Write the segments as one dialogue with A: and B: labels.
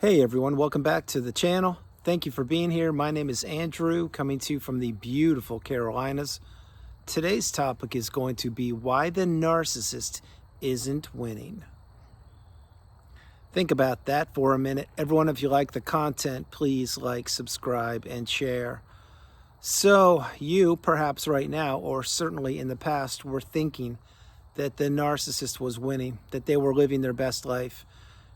A: Hey everyone, welcome back to the channel. Thank you for being here. My name is Andrew, coming to you from the beautiful Carolinas. Today's topic is going to be why the narcissist isn't winning. Think about that for a minute. Everyone, if you like the content, please like, subscribe, and share. So you, perhaps right now, or certainly in the past, were thinking that the narcissist was winning, that they were living their best life,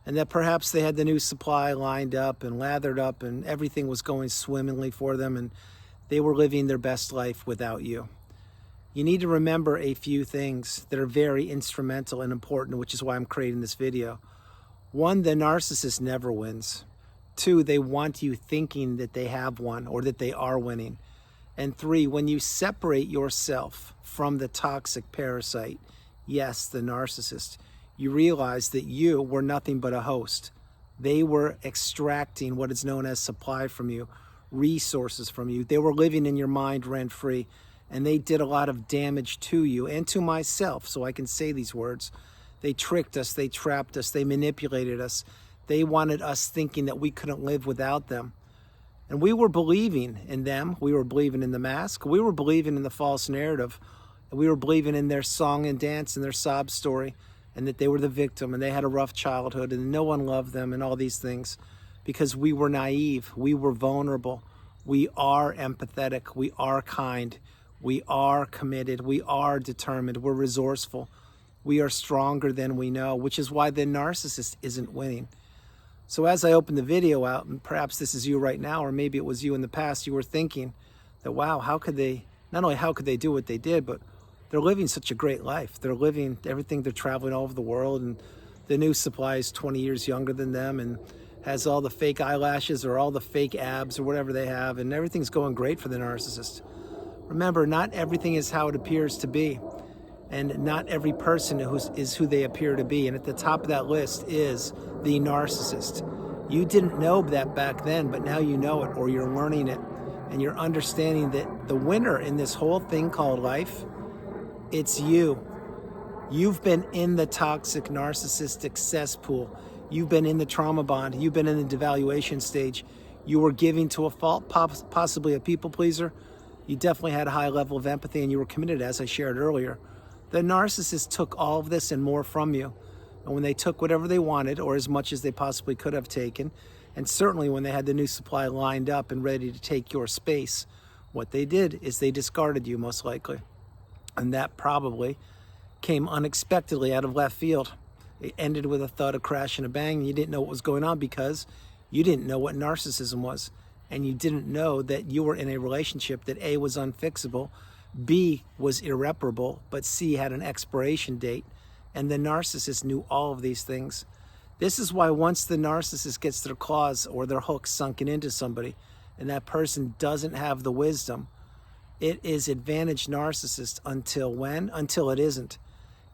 A: and that perhaps they had the new supply lined up and lathered up and everything was going swimmingly for them and they were living their best life without you. You need to remember a few things that are very instrumental and important, which is why I'm creating this video. One, the narcissist never wins. Two, they want you thinking that they have won or that they are winning. And three, when you separate yourself from the toxic parasite, yes, the narcissist, you realize that you were nothing but a host. They were extracting what is known as supply from you, resources from you. They were living in your mind rent-free, and they did a lot of damage to you and to myself, so I can say these words. They tricked us, they trapped us, they manipulated us. They wanted us thinking that we couldn't live without them. And we were believing in them. We were believing in the mask. We were believing in the false narrative. We were believing in their song and dance and their sob story, and that they were the victim and they had a rough childhood and no one loved them and all these things, because we were naive, we were vulnerable, we are empathetic, we are kind, we are committed, we are determined, we're resourceful, we are stronger than we know, which is why the narcissist isn't winning. So as I open the video out, and perhaps this is you right now, or maybe it was you in the past, you were thinking that, wow, how could they, not only how could they do what they did, but they're living such a great life. They're living everything, they're traveling all over the world, and the new supply is 20 years younger than them and has all the fake eyelashes or all the fake abs or whatever they have, and everything's going great for the narcissist. Remember, not everything is how it appears to be, and not every person is who they appear to be, and at the top of that list is the narcissist. You didn't know that back then, but now you know it, or you're learning it, and you're understanding that the winner in this whole thing called life, it's you. You've been in the toxic narcissistic cesspool. You've been in the trauma bond. You've been in the devaluation stage. You were giving to a fault, possibly a people pleaser. You definitely had a high level of empathy and you were committed, as I shared earlier. The narcissist took all of this and more from you. And when they took whatever they wanted, or as much as they possibly could have taken, and certainly when they had the new supply lined up and ready to take your space, what they did is they discarded you, most likely. And that probably came unexpectedly out of left field. It ended with a thud, a crash, and a bang. And you didn't know what was going on because you didn't know what narcissism was. And you didn't know that you were in a relationship that A, was unfixable, B, was irreparable, but C, had an expiration date. And the narcissist knew all of these things. This is why once the narcissist gets their claws or their hooks sunken into somebody, and that person doesn't have the wisdom, it is advantage narcissist until when? Until it isn't.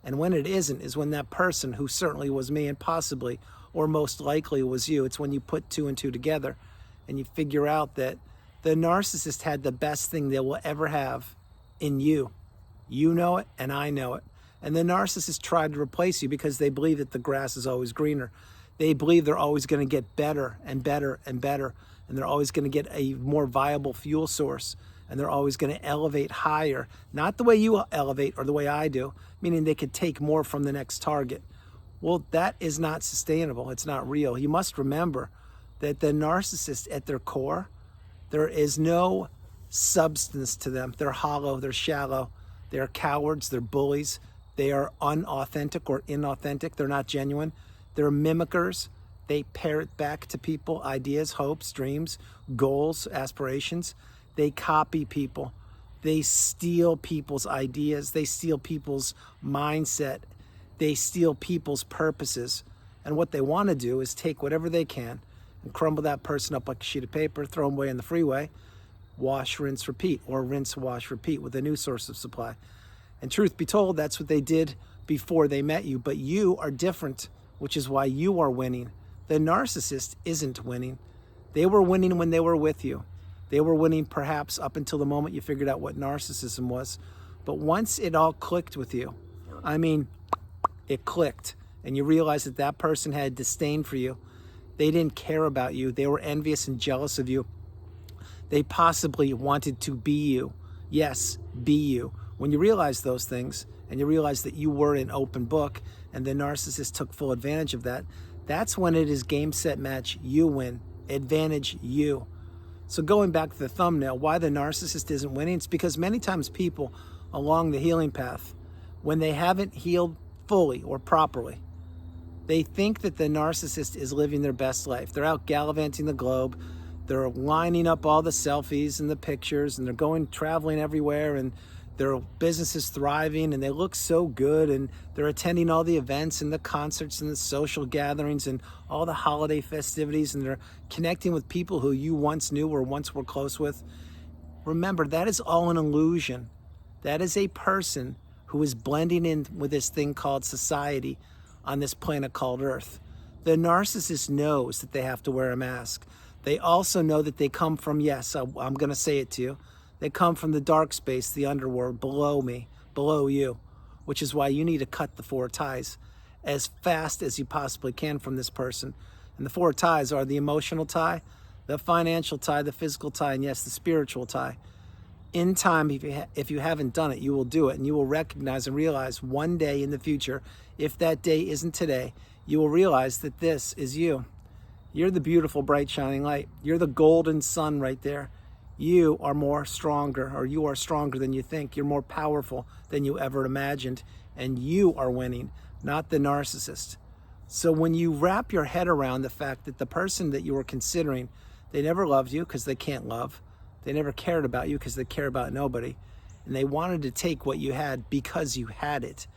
A: And when it isn't is when that person, who certainly was me and possibly or most likely was you, it's when you put two and two together and you figure out that the narcissist had the best thing they will ever have in you. You know it and I know it. And the narcissist tried to replace you because they believe that the grass is always greener. They believe they're always going to get better and better and better, and they're always going to get a more viable fuel source. And they're always going to elevate higher, not the way you elevate or the way I do, meaning they could take more from the next target. Well, that is not sustainable. It's not real. You must remember that the narcissist at their core, there is no substance to them. They're hollow, they're shallow, they're cowards, they're bullies, they are unauthentic or inauthentic, they're not genuine, they're mimickers. They parrot back to people ideas, hopes, dreams, goals, aspirations. They copy people. They steal people's ideas. They steal people's mindset. They steal people's purposes. And what they want to do is take whatever they can and crumble that person up like a sheet of paper, throw them away in the freeway, wash, rinse, repeat, or rinse, wash, repeat with a new source of supply. And truth be told, that's what they did before they met you. But you are different, which is why you are winning. The narcissist isn't winning. They were winning when they were with you. They were winning perhaps up until the moment you figured out what narcissism was. But once it all clicked with you, I mean, it clicked, and you realized that that person had disdain for you, They didn't care about you. They were envious and jealous of you. They possibly wanted to be you. Yes, be you. When you realize those things and you realize that you were an open book and the narcissist took full advantage of that, that's when it is game, set, match, you win. Advantage you. So going back to the thumbnail, why the narcissist isn't winning, it's because many times people along the healing path, when they haven't healed fully or properly, they think that the narcissist is living their best life. They're out gallivanting the globe. They're lining up all the selfies and the pictures, and they're going traveling everywhere, and their business is thriving, and they look so good, and they're attending all the events and the concerts and the social gatherings and all the holiday festivities, and they're connecting with people who you once knew or once were close with. Remember, that is all an illusion. That is a person who is blending in with this thing called society on this planet called Earth. The narcissist knows that they have to wear a mask. They also know that they come from, yes, I'm going to say it to you, they come from the dark space, the underworld, below me, below you, which is why you need to cut the 4 ties as fast as you possibly can from this person. And the 4 ties are the emotional tie, the financial tie, the physical tie, and yes, the spiritual tie. In time, if you haven't done it, you will do it, and you will recognize and realize one day in the future, if that day isn't today, you will realize that this is you. You're the beautiful, bright, shining light. You're the golden sun right there. You are more stronger, or you are stronger than you think. You're more powerful than you ever imagined, and you are winning, not the narcissist. So when you wrap your head around the fact that the person that you were considering, they never loved you because they can't love. They never cared about you because they care about nobody. And they wanted to take what you had because you had it.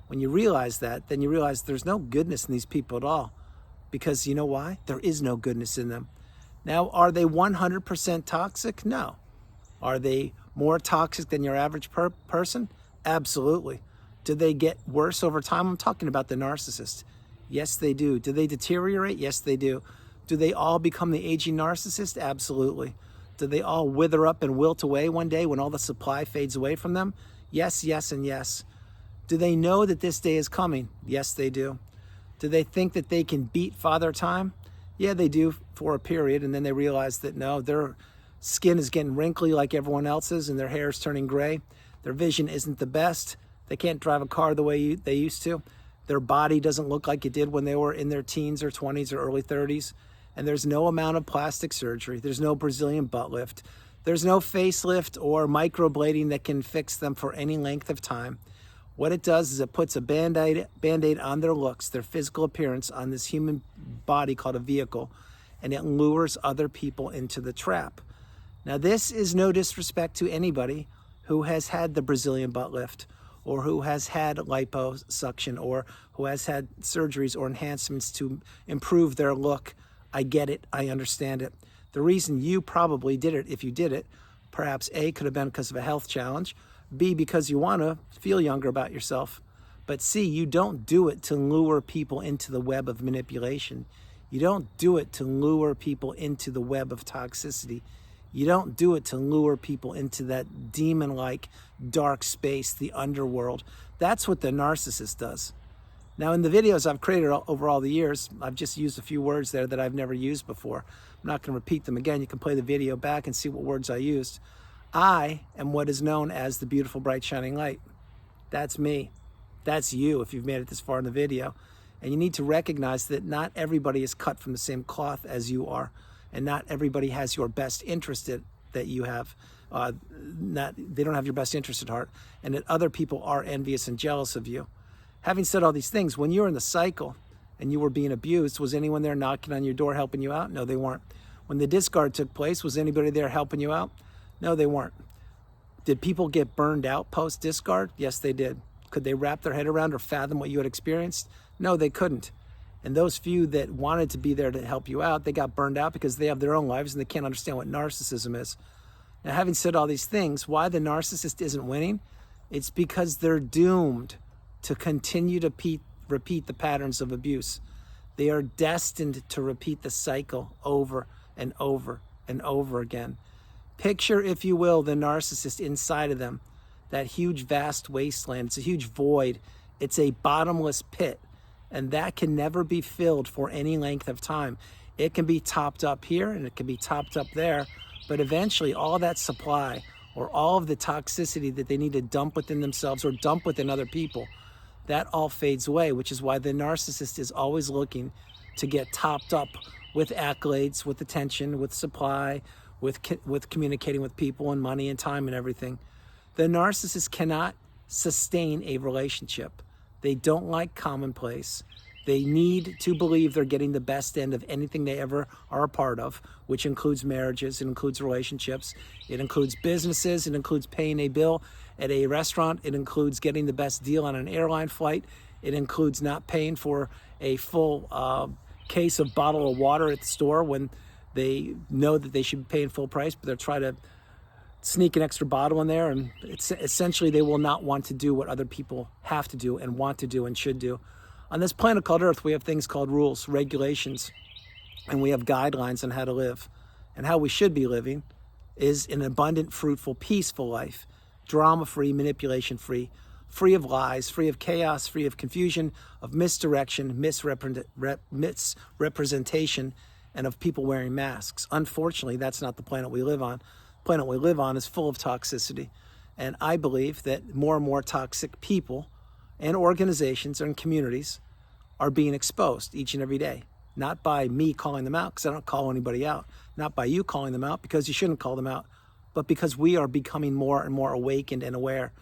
A: When you realize that, then you realize there's no goodness in these people at all. Because you know why? There is no goodness in them. Now, are they 100% toxic? No. Are they more toxic than your average person? Absolutely. Do they get worse over time? I'm talking about the narcissist. Yes, they do. Do they deteriorate? Yes, they do. Do they all become the aging narcissist? Absolutely. Do they all wither up and wilt away one day when all the supply fades away from them? Yes, yes, and yes. Do they know that this day is coming? Yes, they do. Do they think that they can beat Father Time? Yeah, they do for a period, and then they realize that no, their skin is getting wrinkly like everyone else's, and their hair is turning gray. Their vision isn't the best. They can't drive a car the way they used to. Their body doesn't look like it did when they were in their teens or 20s or early 30s. And there's no amount of plastic surgery. There's no Brazilian butt lift. There's no facelift or microblading that can fix them for any length of time. What it does is it puts a band-aid on their looks, their physical appearance, on this human body called a vehicle, and it lures other people into the trap. Now, this is no disrespect to anybody who has had the Brazilian butt lift, or who has had liposuction, or who has had surgeries or enhancements to improve their look. I get it. I understand it. The reason you probably did it, if you did it, perhaps A, could have been because of a health challenge, B, because you want to feel younger about yourself, but C, you don't do it to lure people into the web of manipulation. You don't do it to lure people into the web of toxicity. You don't do it to lure people into that demon-like dark space, the underworld. That's what the narcissist does. Now, in the videos I've created over all the years, I've just used a few words there that I've never used before. I'm not going to repeat them again. You can play the video back and see what words I used. I am what is known as the beautiful, bright, shining light. That's me. That's you if you've made it this far in the video. And you need to recognize that not everybody is cut from the same cloth as you are. And not everybody has your best interest that you have. They don't have your best interest at heart. And that other people are envious and jealous of you. Having said all these things, when you were in the cycle and you were being abused, was anyone there knocking on your door helping you out? No, they weren't. When the discard took place, was anybody there helping you out? No, they weren't. Did people get burned out post-discard? Yes, they did. Could they wrap their head around or fathom what you had experienced? No, they couldn't. And those few that wanted to be there to help you out, they got burned out because they have their own lives and they can't understand what narcissism is. Now, having said all these things, why the narcissist isn't winning? It's because they're doomed to continue to repeat the patterns of abuse. They are destined to repeat the cycle over and over and over again. Picture, if you will, the narcissist inside of them, that huge, vast wasteland. It's a huge void. It's a bottomless pit, and that can never be filled for any length of time. It can be topped up here and it can be topped up there, but eventually all that supply or all of the toxicity that they need to dump within themselves or dump within other people, that all fades away, which is why the narcissist is always looking to get topped up with accolades, with attention, with supply, with communicating with people and money and time and everything. The narcissist cannot sustain a relationship. They don't like commonplace. They need to believe they're getting the best end of anything they ever are a part of, which includes marriages, it includes relationships, it includes businesses, it includes paying a bill at a restaurant, it includes getting the best deal on an airline flight, it includes not paying for a full case of bottle of water at the store when they know that they should be paying full price, but they're trying to sneak an extra bottle in there, and it's essentially they will not want to do what other people have to do and want to do and should do. On this planet called Earth, we have things called rules, regulations, and we have guidelines on how to live. And how we should be living is an abundant, fruitful, peaceful life, drama-free, manipulation-free, free of lies, free of chaos, free of confusion, of misdirection, misrepresentation, and of people wearing masks. Unfortunately, that's not the planet we live on. The planet we live on is full of toxicity. And I believe that more and more toxic people and organizations and communities are being exposed each and every day. Not by me calling them out, because I don't call anybody out. Not by you calling them out, because you shouldn't call them out. But because we are becoming more and more awakened and aware,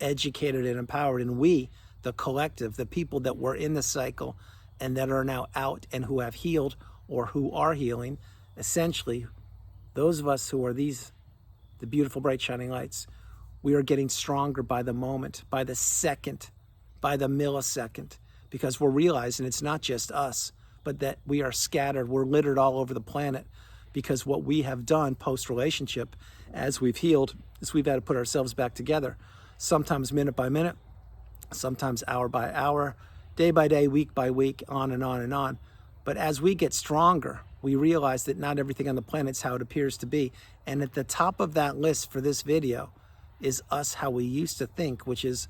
A: educated and empowered. And we, the collective, the people that were in the cycle and that are now out and who have healed or who are healing, essentially, those of us who are the beautiful, bright, shining lights, we are getting stronger by the moment, by the second, by the millisecond, because we're realizing it's not just us, but that we are scattered, we're littered all over the planet, because what we have done post-relationship, as we've healed, is we've had to put ourselves back together, sometimes minute by minute, sometimes hour by hour, day by day, week by week, on and on and on. But as we get stronger, we realize that not everything on the planet is how it appears to be. And at the top of that list for this video is us how we used to think, which is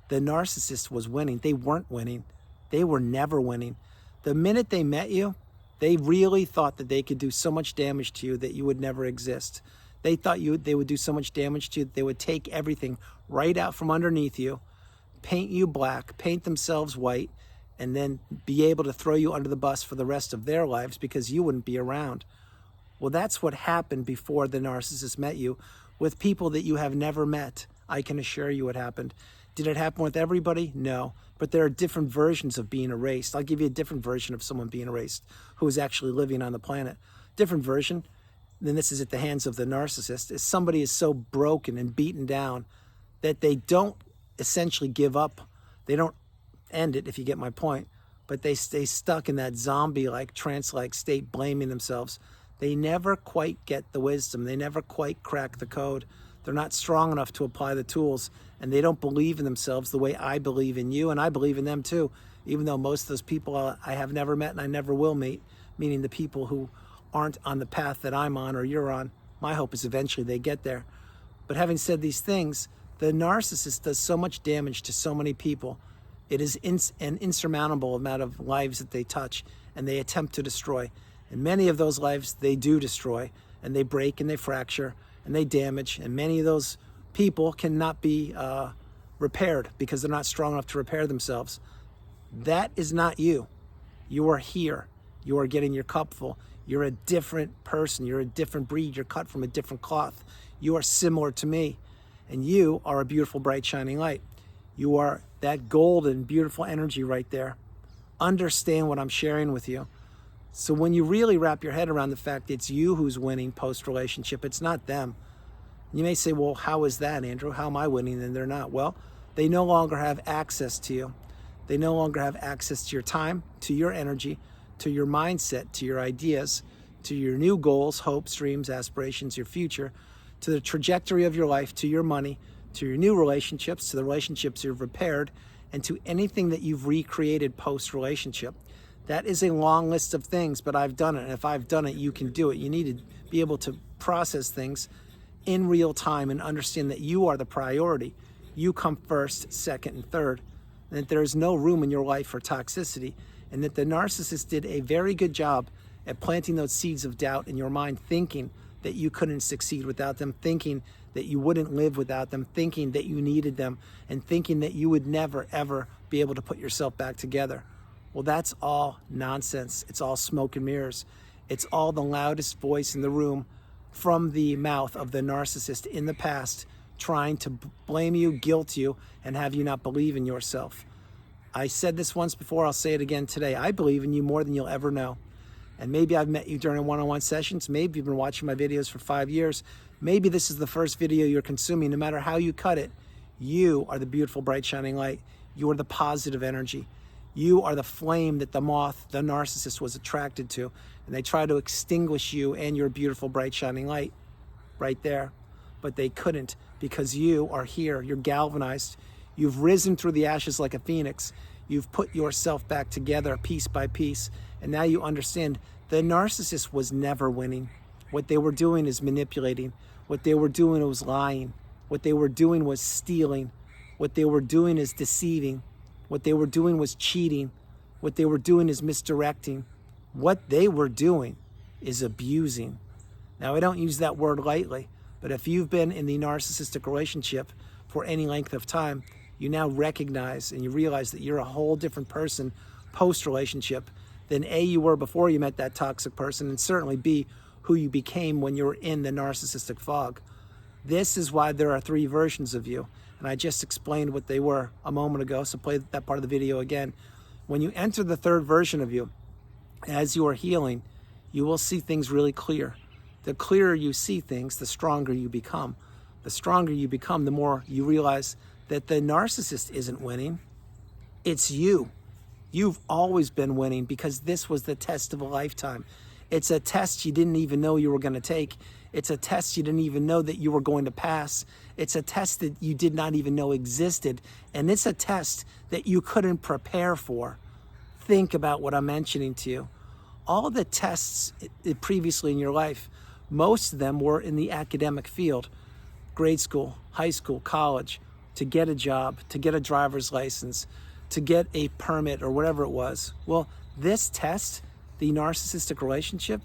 A: the narcissist was winning. They weren't winning. They were never winning. The minute they met you, they really thought that they could do so much damage to you that you would never exist. They thought they would do so much damage to you that they would take everything right out from underneath you, paint you black, paint themselves white, and then be able to throw you under the bus for the rest of their lives because you wouldn't be around. Well, that's what happened before the narcissist met you with people that you have never met. I can assure you it happened. Did it happen with everybody? No. But there are different versions of being erased. I'll give you a different version of someone being erased who is actually living on the planet. Different version, then this is at the hands of the narcissist, is somebody is so broken and beaten down that they don't essentially give up. They don't end it, if you get my point, but they stay stuck in that zombie-like, trance-like state, blaming themselves. They never quite get the wisdom. They never quite crack the code. They're not strong enough to apply the tools, and they don't believe in themselves the way I believe in you, and I believe in them too, even though most of those people I have never met and I never will meet, meaning the people who aren't on the path that I'm on or you're on. My hope is eventually they get there. But having said these things, the narcissist does so much damage to so many people. It is an insurmountable amount of lives that they touch and they attempt to destroy. And many of those lives they do destroy, and they break and they fracture and they damage, and many of those people cannot be repaired because they're not strong enough to repair themselves. That is not you. You are here. You are getting your cup full. You're a different person. You're a different breed. You're cut from a different cloth. You are similar to me, and you are a beautiful, bright, shining light. You are that golden, beautiful energy right there. Understand what I'm sharing with you. So when you really wrap your head around the fact it's you who's winning post-relationship, it's not them. You may say, well, how is that, Andrew? How am I winning and they're not? Well, they no longer have access to you. They no longer have access to your time, to your energy, to your mindset, to your ideas, to your new goals, hopes, dreams, aspirations, your future, to the trajectory of your life, to your money, to your new relationships, to the relationships you've repaired, and to anything that you've recreated post-relationship. That is a long list of things, but I've done it. And if I've done it, you can do it. You need to be able to process things in real time and understand that you are the priority. You come first, second, and third, and that there is no room in your life for toxicity, and that the narcissist did a very good job at planting those seeds of doubt in your mind, thinking that you couldn't succeed without them, thinking that you wouldn't live without them, thinking that you needed them, and thinking that you would never, ever be able to put yourself back together. Well, that's all nonsense. It's all smoke and mirrors. It's all the loudest voice in the room from the mouth of the narcissist in the past, trying to blame you, guilt you, and have you not believe in yourself. I said this once before, I'll say it again today. I believe in you more than you'll ever know. And maybe I've met you during one-on-one sessions. Maybe you've been watching my videos for 5 years. Maybe this is the first video you're consuming. No matter how you cut it, you are the beautiful, bright, shining light. You are the positive energy. You are the flame that the moth, the narcissist, was attracted to. And they try to extinguish you and your beautiful, bright, shining light right there. But they couldn't, because you are here. You're galvanized. You've risen through the ashes like a phoenix. You've put yourself back together piece by piece. And now you understand the narcissist was never winning. What they were doing is manipulating. What they were doing was lying. What they were doing was stealing. What they were doing is deceiving. What they were doing was cheating. What they were doing is misdirecting. What they were doing is abusing. Now, I don't use that word lightly, but if you've been in the narcissistic relationship for any length of time, you now recognize and you realize that you're a whole different person post-relationship than A, you were before you met that toxic person, and certainly B, who you became when you were in the narcissistic fog. This is why there are 3 versions of you. And I just explained what they were a moment ago, so play that part of the video again. When you enter the 3rd version of you, as you are healing, you will see things really clear. The clearer you see things, the stronger you become. The stronger you become, the more you realize that the narcissist isn't winning. It's you. You've always been winning, because this was the test of a lifetime. It's a test you didn't even know you were going to take. It's a test you didn't even know that you were going to pass. It's a test that you did not even know existed. And it's a test that you couldn't prepare for. Think about what I'm mentioning to you. All the tests previously in your life, most of them were in the academic field. Grade school, high school, college, to get a job, to get a driver's license, to get a permit or whatever it was. Well, this test, the narcissistic relationship,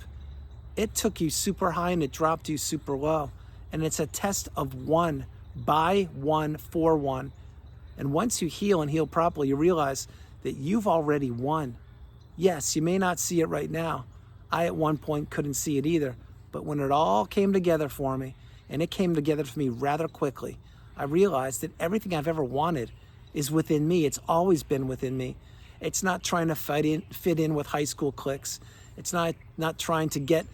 A: it took you super high and it dropped you super low. And it's a test of 1, by 1, for 1. And once you heal and heal properly, you realize that you've already won. Yes, you may not see it right now. I at one point couldn't see it either. But when it all came together for me, and it came together for me rather quickly, I realized that everything I've ever wanted is within me. It's always been within me. It's not trying to fit in with high school cliques. It's not trying to get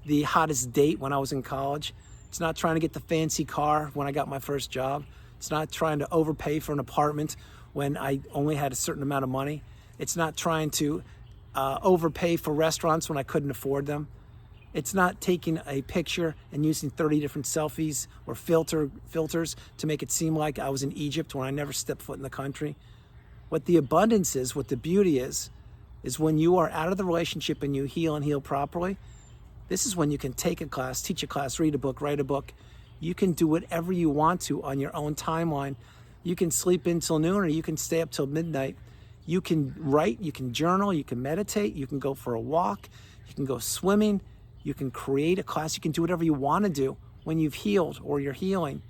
A: the hottest date when I was in college. It's not trying to get the fancy car when I got my first job. It's not trying to overpay for an apartment when I only had a certain amount of money. It's not trying to overpay for restaurants when I couldn't afford them. It's not taking a picture and using 30 different selfies or filters to make it seem like I was in Egypt when I never stepped foot in the country. What the abundance is, what the beauty is when you are out of the relationship and you heal and heal properly. This is when you can take a class, teach a class, read a book, write a book. You can do whatever you want to on your own timeline. You can sleep in till noon, or you can stay up till midnight. You can write, you can journal, you can meditate, you can go for a walk, you can go swimming, you can create a class, you can do whatever you want to do when you've healed or you're healing.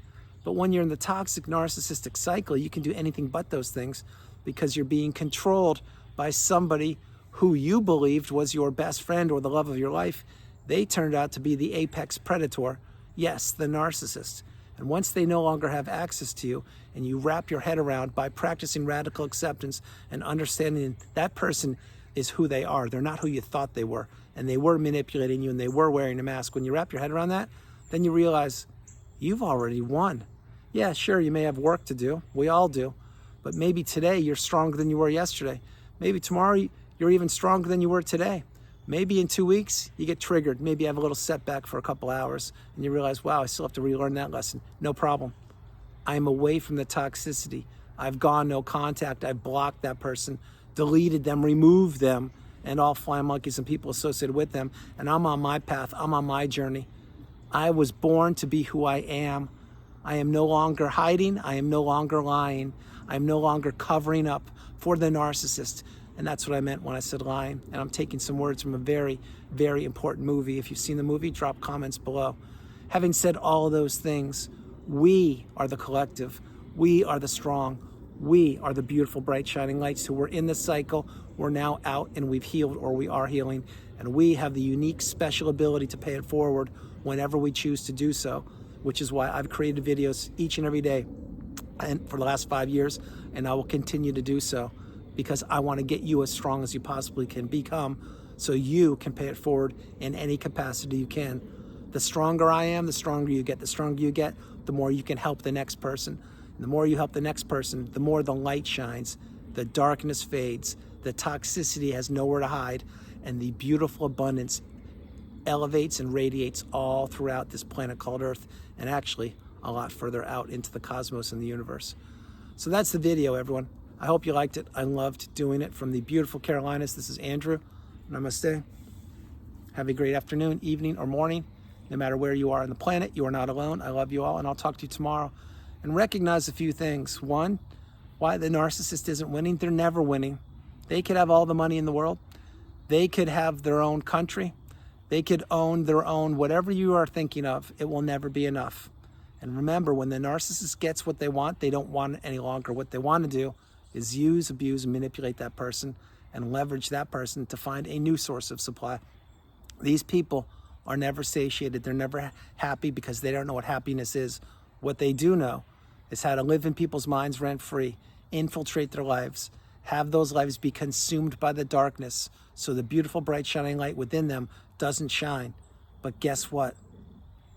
A: But when you're in the toxic narcissistic cycle, you can do anything but those things, because you're being controlled by somebody who you believed was your best friend or the love of your life. They turned out to be the apex predator. Yes, the narcissist. And once they no longer have access to you, and you wrap your head around by practicing radical acceptance and understanding that person is who they are. They're not who you thought they were. And they were manipulating you and they were wearing a mask. When you wrap your head around that, then you realize you've already won. Yeah, sure, you may have work to do. We all do. But maybe today you're stronger than you were yesterday. Maybe tomorrow you're even stronger than you were today. Maybe in 2 weeks you get triggered. Maybe you have a little setback for a couple hours and you realize, wow, I still have to relearn that lesson. No problem. I'm away from the toxicity. I've gone no contact. I've blocked that person, deleted them, removed them, and all flying monkeys and people associated with them. And I'm on my path. I'm on my journey. I was born to be who I am. I am no longer hiding. I am no longer lying. I am no longer covering up for the narcissist. And that's what I meant when I said lying. And I'm taking some words from a very, very important movie. If you've seen the movie, drop comments below. Having said all of those things, we are the collective. We are the strong. We are the beautiful, bright, shining lights who were in the cycle. We're now out and we've healed, or we are healing. And we have the unique, special ability to pay it forward whenever we choose to do so, which is why I've created videos each and every day and for the last 5 years, and I will continue to do so because I want to get you as strong as you possibly can become so you can pay it forward in any capacity you can. The stronger I am, the stronger you get. The stronger you get, the more you can help the next person. And the more you help the next person, the more the light shines, the darkness fades, the toxicity has nowhere to hide, and the beautiful abundance elevates and radiates all throughout this planet called Earth, and actually a lot further out into the cosmos and the universe. So that's the video, everyone. I hope you liked it. I loved doing it from the beautiful Carolinas. This is Andrew. Namaste. Have a great afternoon, evening, or morning. No matter where you are on the planet, you are not alone. I love you all, and I'll talk to you tomorrow. And recognize a few things. One, why the narcissist isn't winning. They're never winning. They could have all the money in the world. They could have their own country. They could own their own, whatever you are thinking of, it will never be enough. And remember, when the narcissist gets what they want, they don't want it any longer. What they want to do is use, abuse, and manipulate that person and leverage that person to find a new source of supply. These people are never satiated. They're never happy because they don't know what happiness is. What they do know is how to live in people's minds rent-free, infiltrate their lives, have those lives be consumed by the darkness so the beautiful, bright, shining light within them doesn't shine. But guess what?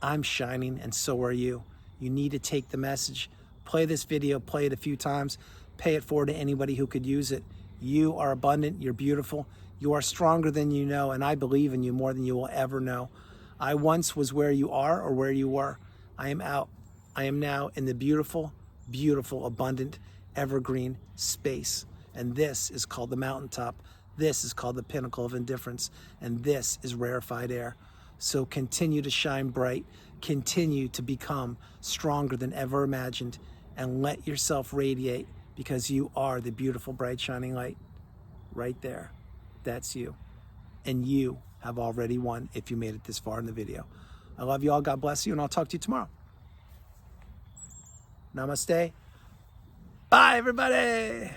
A: I'm shining, and so are you. You need to take the message. Play this video, play it a few times, pay it forward to anybody who could use it. You are abundant, you're beautiful, you are stronger than you know, and I believe in you more than you will ever know. I once was where you are or where you were. I am out. I am now in the beautiful, beautiful, abundant, evergreen space. And this is called the mountaintop. This is called the pinnacle of indifference. And this is rarefied air. So continue to shine bright. Continue to become stronger than ever imagined. And let yourself radiate, because you are the beautiful, bright, shining light. Right there. That's you. And you have already won if you made it this far in the video. I love you all. God bless you. And I'll talk to you tomorrow. Namaste. Bye, everybody.